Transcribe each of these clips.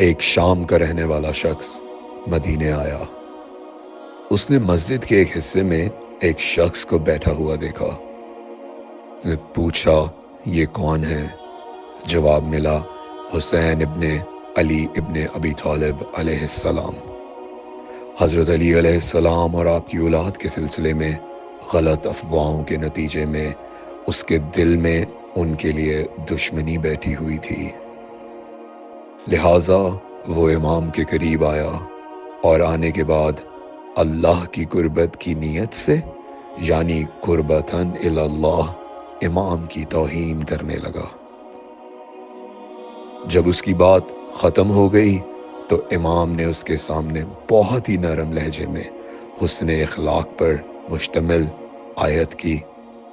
ایک شام کا رہنے والا شخص مدینے آیا۔ اس نے مسجد کے ایک حصے میں ایک شخص کو بیٹھا ہوا دیکھا۔ اس نے پوچھا یہ کون ہے؟ جواب ملا حسین ابن علی ابن ابی طالب علیہ السلام۔ حضرت علی علیہ السلام اور آپ کی اولاد کے سلسلے میں غلط افواہوں کے نتیجے میں اس کے دل میں ان کے لیے دشمنی بیٹھی ہوئی تھی، لہٰذا وہ امام کے قریب آیا اور آنے کے بعد اللہ کی قربت کی نیت سے یعنی قربتاً الی اللہ امام کی توہین کرنے لگا۔ جب اس کی بات ختم ہو گئی تو امام نے اس کے سامنے بہت ہی نرم لہجے میں حسن اخلاق پر مشتمل آیت کی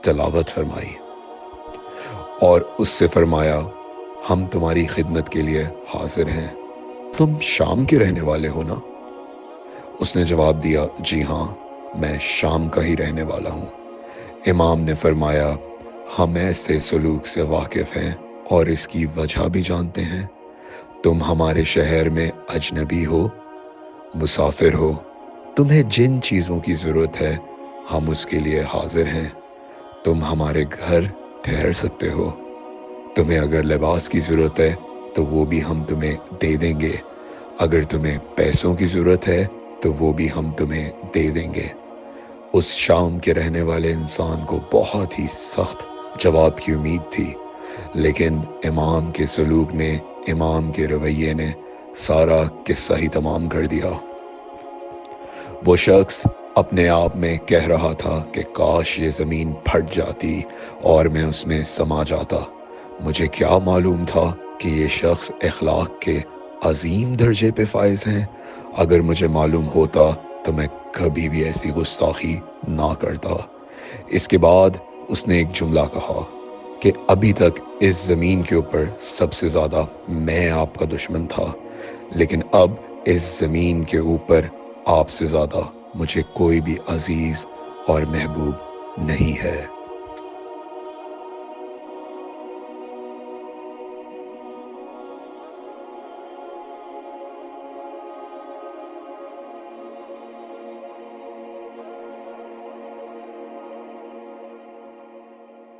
تلاوت فرمائی اور اس سے فرمایا ہم تمہاری خدمت کے لیے حاضر ہیں، تم شام کے رہنے والے ہو نا؟ اس نے جواب دیا جی ہاں، میں شام کا ہی رہنے والا ہوں۔ امام نے فرمایا ہم ایسے سلوک سے واقف ہیں اور اس کی وجہ بھی جانتے ہیں، تم ہمارے شہر میں اجنبی ہو، مسافر ہو، تمہیں جن چیزوں کی ضرورت ہے ہم اس کے لیے حاضر ہیں، تم ہمارے گھر ٹھہر سکتے ہو، تمہیں اگر لباس کی ضرورت ہے تو وہ بھی ہم تمہیں دے دیں گے، اگر تمہیں پیسوں کی ضرورت ہے تو وہ بھی ہم تمہیں دے دیں گے۔ اس شام کے رہنے والے انسان کو بہت ہی سخت جواب کی امید تھی، لیکن امام کے سلوک نے، امام کے رویے نے سارا قصہ ہی تمام کر دیا۔ وہ شخص اپنے آپ میں کہہ رہا تھا کہ کاش یہ زمین پھٹ جاتی اور میں اس میں سما جاتا، مجھے کیا معلوم تھا کہ یہ شخص اخلاق کے عظیم درجے پہ فائز ہیں، اگر مجھے معلوم ہوتا تو میں کبھی بھی ایسی گستاخی نہ کرتا۔ اس کے بعد اس نے ایک جملہ کہا کہ ابھی تک اس زمین کے اوپر سب سے زیادہ میں آپ کا دشمن تھا، لیکن اب اس زمین کے اوپر آپ سے زیادہ مجھے کوئی بھی عزیز اور محبوب نہیں ہے۔